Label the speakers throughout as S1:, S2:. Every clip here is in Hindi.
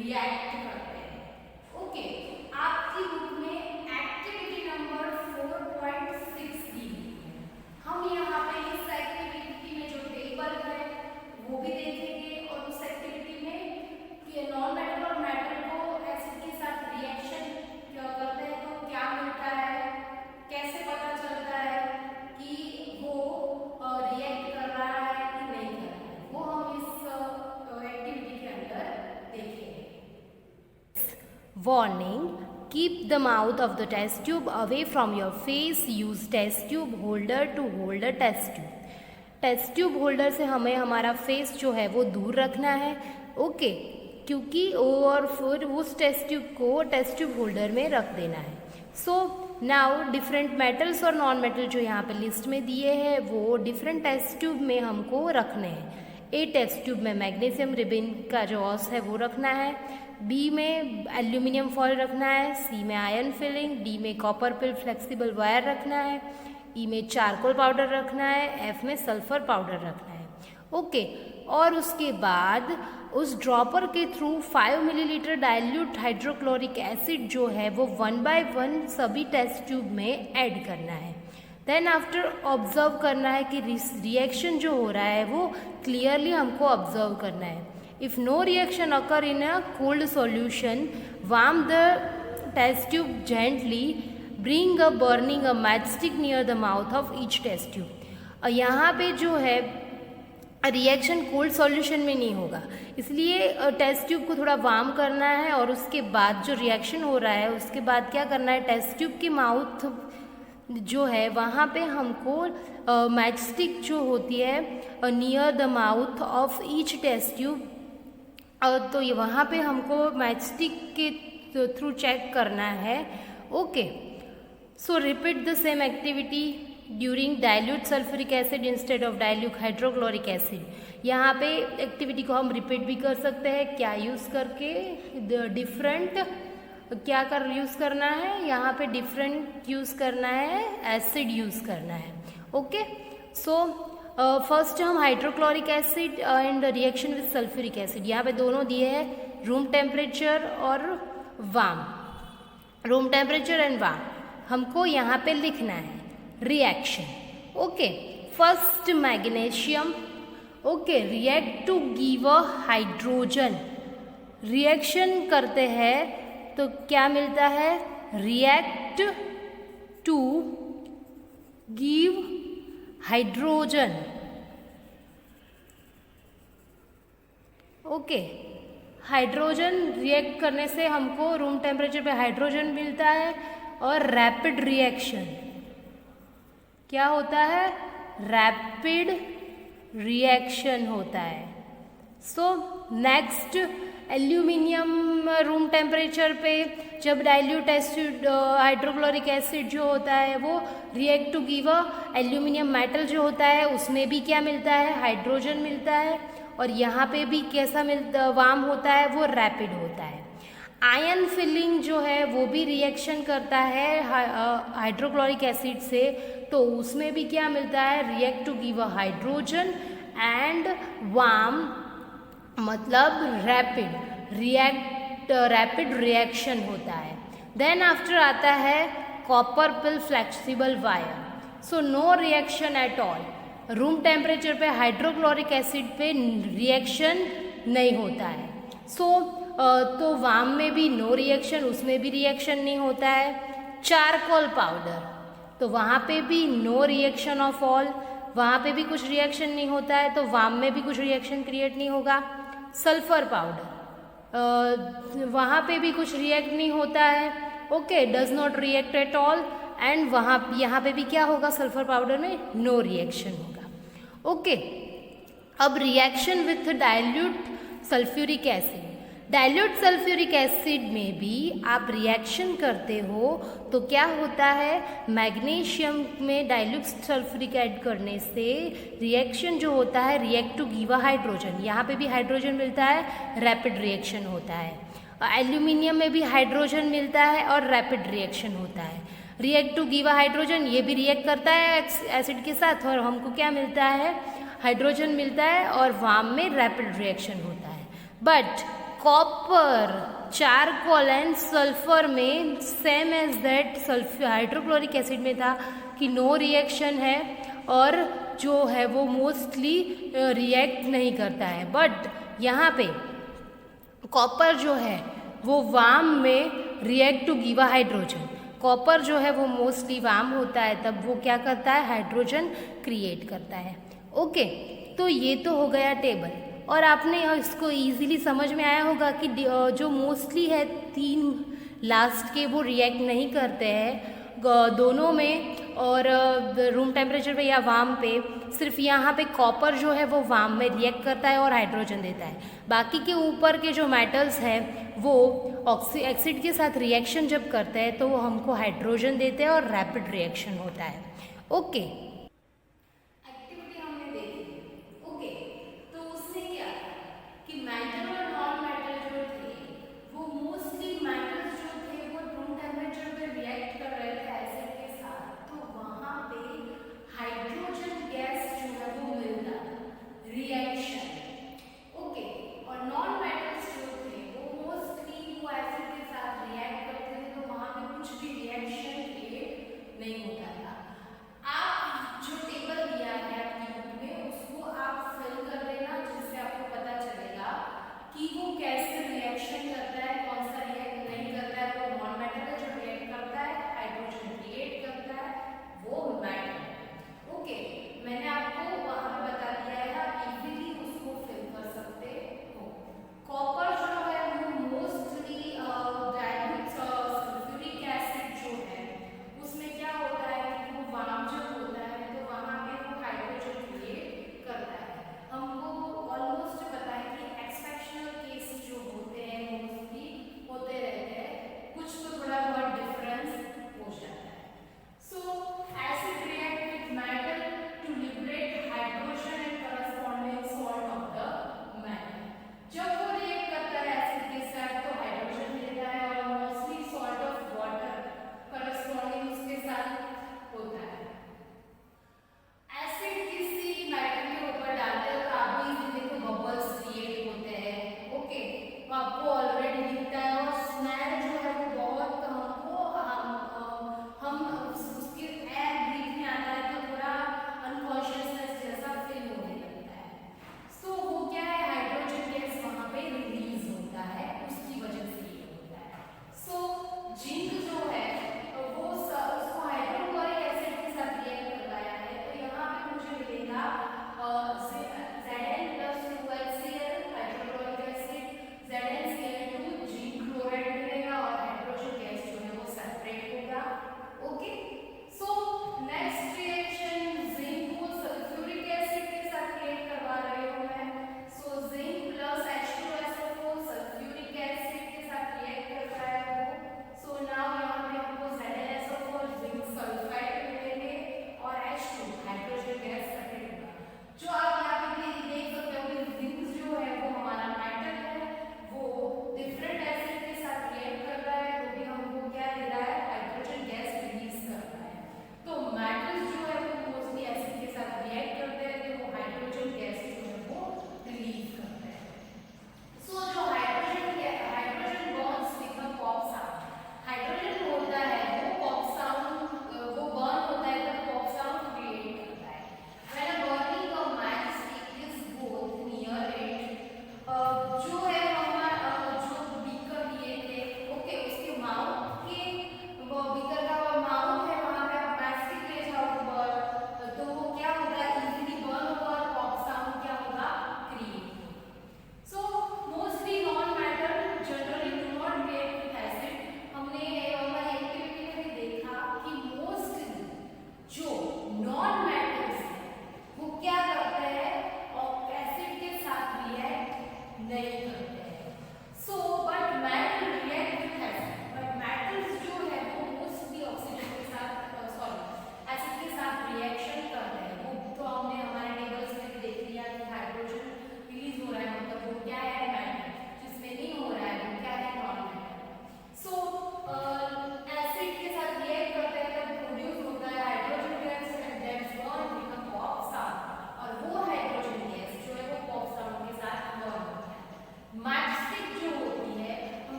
S1: रिएक्ट करते हैं। ओके, आपकी बुक में एक्टिविटी नंबर 4.6 दी हुई है। हम यहाँ पे इस एक्टिविटी में जो टेबल है वो भी देखेंगे और उस एक्टिविटी में कि नॉन मेटल और मेटल को एसिड के साथ रिएक्शन करते हैं तो क्या मिलता है, कैसे पता चलता है कि वो रिएक्ट कर रहा है कि नहीं कर रहा है, वो हम इस एक्टिविटी के अंदर देखेंगे।
S2: Warning: keep the mouth of the test tube away from your face. Use test tube holder to hold a test tube. Test tube holder से हमें हमारा फेस जो है वो दूर रखना है। ओके, क्योंकि और फिर उस टेस्ट ट्यूब को टेस्ट ट्यूब होल्डर में रख देना है। सो नाउ डिफरेंट मेटल्स और नॉन मेटल जो यहाँ पे लिस्ट में दिए हैं वो डिफरेंट टेस्ट ट्यूब में हमको रखने हैं। ए टेस्ट ट्यूब में मैग्नीशियम रिबिन का जो ऑस है वो रखना है, बी में एल्यूमिनियम फॉयल रखना है, सी में आयरन फिलिंग, डी में कॉपर पिल फ्लेक्सिबल वायर रखना है, ई में चारकोल पाउडर रखना है, एफ में सल्फर पाउडर रखना है। ओके, और उसके बाद उस ड्रॉपर के through 5 millilitre dilute hydrochloric acid जो है वो 1 by 1 सभी टेस्ट ट्यूब में ऐड करना है। देन आफ्टर ऑब्जर्व करना है कि रिएक्शन जो हो रहा है वो क्लियरली हमको ऑब्जर्व करना है। If no reaction occur in a cold solution, warm the test tube gently, bring a burning a matchstick near the mouth of each test tube. यहाँ पे जो है रिएक्शन कोल्ड सॉल्यूशन में नहीं होगा, इसलिए टेस्ट ट्यूब को थोड़ा वार्म करना है और उसके बाद जो रिएक्शन हो रहा है उसके बाद क्या करना है, टेस्ट ट्यूब की माउथ जो है वहाँ पे हमको मैचस्टिक जो होती है near the mouth of each test tube, तो ये वहाँ पे हमको मैचस्टिक के थ्रू चेक करना है। Okay, so repeat the same activity during dilute sulphuric acid instead of dilute hydrochloric acid. यहाँ पे एक्टिविटी को हम रिपीट भी कर सकते हैं, क्या यूज़ करके, डिफरेंट क्या यूज़ करना है, यहाँ पे डिफरेंट यूज़ करना है, एसिड यूज़ करना है। ओके, सो फर्स्ट हम hydrochloric acid and reaction with sulphuric acid, यहाँ पे दोनों दिए हैं, रूम टेम्परेचर और warm, room temperature and warm. हमको यहाँ पे लिखना है reaction. Okay, first magnesium, okay, react to give a hydrogen, reaction करते हैं तो क्या मिलता है, react to give hydrogen. Okay, hydrogen react करने से हमको रूम टेम्परेचर पे हाइड्रोजन मिलता है और रैपिड रिएक्शन क्या होता है, रैपिड रिएक्शन होता है। So next, aluminium room temperature पे जब डाइल्यूट एसिड हाइड्रोक्लोरिक एसिड जो होता है वो react to give a aluminium metal जो होता है उसमें भी क्या मिलता है, हाइड्रोजन मिलता है, और यहाँ पे भी कैसा मिलता, वार्म होता है, वो रैपिड होता है। आयन फिलिंग जो है वो भी रिएक्शन करता है हाइड्रोक्लोरिक एसिड से, तो उसमें भी क्या मिलता है, react to give a hydrogen and warm, मतलब रैपिड रिएक्शन होता है। देन आफ्टर आता है copper pill flexible wire, so no reaction at all, room temperature पे हाइड्रोक्लोरिक एसिड पे रिएक्शन नहीं होता है। तो वार्म में भी नो रिएक्शन, उसमें भी रिएक्शन नहीं होता है। चारकोल पाउडर, तो वहाँ पे भी नो रिएक्शन ऑफ ऑल, वहाँ पे भी कुछ रिएक्शन नहीं होता है, तो वार्म में भी कुछ रिएक्शन क्रिएट नहीं होगा। सल्फर पाउडर, वहाँ पे भी कुछ रिएक्ट नहीं होता है, okay, does not react at all, and यहाँ पे भी क्या होगा, सल्फर पाउडर में नो रिएक्शन होगा। ओके, अब reaction with dilute sulphuric acid, dilute sulphuric acid में भी आप रिएक्शन करते हो तो क्या होता है, मैग्नीशियम में डाइल्यूट सल्फ्यूरिक ऐड करने से रिएक्शन जो होता है, react to give a hydrogen, यहाँ पे भी हाइड्रोजन मिलता है, रैपिड रिएक्शन होता है। एल्यूमिनियम में भी हाइड्रोजन मिलता है और रैपिड रिएक्शन होता है। React to give a hydrogen, ये भी रिएक्ट करता है एसिड के साथ और हमको क्या मिलता है, हाइड्रोजन मिलता है, और वार्म में रैपिड रिएक्शन होता है। But copper, charcoal and sulphur में same as that sulphur hydrochloric acid में था कि नो रिएक्शन है और जो है वो मोस्टली रिएक्ट नहीं करता है, बट यहाँ पे कॉपर जो है वो वार्म में react to give a hydrogen. Copper जो है वो मोस्टली वार्म होता है, तब वो क्या करता है, हाइड्रोजन क्रिएट करता है। ओके, तो ये तो हो गया टेबल, और आपने इसको इजीली समझ में आया होगा कि जो मोस्टली है 3 लास्ट के वो रिएक्ट नहीं करते हैं दोनों में, और रूम टेम्परेचर पे या वार्म पे सिर्फ यहाँ पे कॉपर जो है वो वार्म में रिएक्ट करता है और हाइड्रोजन देता है। बाकी के ऊपर के जो मेटल्स हैं वो एसिड के साथ रिएक्शन जब करते हैं तो वो हमको हाइड्रोजन देते हैं और रैपिड रिएक्शन होता है। ओके,
S1: एक्टिविटी हमने देखी। ओके, तो उसने क्या कि मेटल और नॉन मेटल जो थे वो मोस्टली मेटल्स जो थे वो रूम टेम्परेचर पे रिएक्ट कर रहे थे एसिड के साथ, तो वहाँ पे हाइड्रोजन गैस जो है वो मिलता रिएक्शन। ओके, और नॉन मेटल्स जो थे वो मोस्टली वो एसिड के साथ रिएक्ट करते थे, तो वहाँ पे कुछ भी रिएक्शन क्रिएट नहीं होता था। आप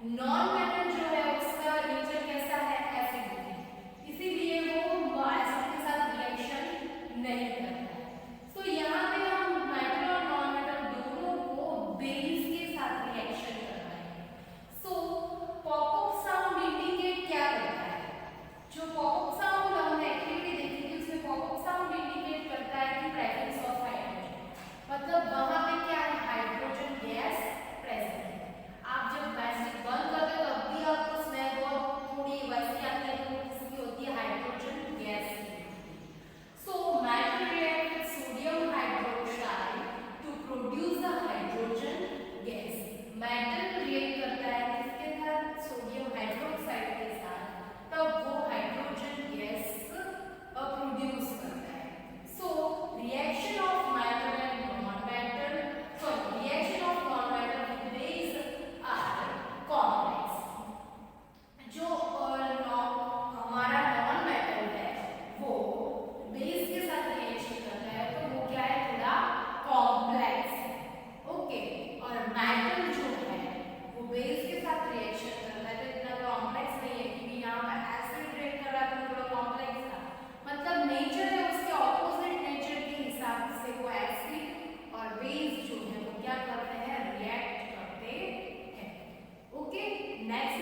S1: नॉन मेटल जो है उसका नेचर कैसा है, एसिडिक, इसीलिए वो एसिड के साथ रिएक्शन नहीं करता है। तो यहाँ पे हम मेटल और नॉन मेटल दोनों को बेस के साथ रिएक्शन कर रहे हैं। सो पॉप-अप साउंड इंडिकेट क्या करता है, जो पॉप-अप साउंड हमने एक्टिविटी देखी थी उसमें पॉप-अप साउंड इंडिकेट करता है कि प्रेजेंस ऑफ हाइड्रोजन, मतलब वहां पे क्या है, हाइड्रोजन गैस प्रेजेंट है। आप जब मैजिक बंद करते हो तब भी आपको स्मेल बहुत थोड़ी वैसी आती है, तो किसकी होती है, हाइड्रोजन गैस की। So metal react with sodium hydroxide to produce the hydrogen gas. Metal react करता है किसके साथ, सोडियम हाइड्रोक्साइड के साथ, तब वो हाइड्रोजन गैस प्रोड्यूस करता है। So reaction of metal and non metal, sorry reaction of non metal with base are complex. जो हमारा नॉन मेटल है वो बेस के साथ रिएक्शन करता है तो वो क्या है, थोड़ा कॉम्प्लेक्स है, ओके। और मेटल जो है वो बेस के साथ रिएक्शन करता है तो इतना कॉम्प्लेक्स नहीं है, क्योंकि यहाँ पर एसिड रिएक्ट कर रहा है तो थोड़ा कॉम्प्लेक्स था, मतलब नेचर है उसके ऑपोजिट नेचर के हिसाब से वो एसिड और बेस जो है वो क्या करते हैं, रिएक्ट करते हैं, ओके। नेक्स्ट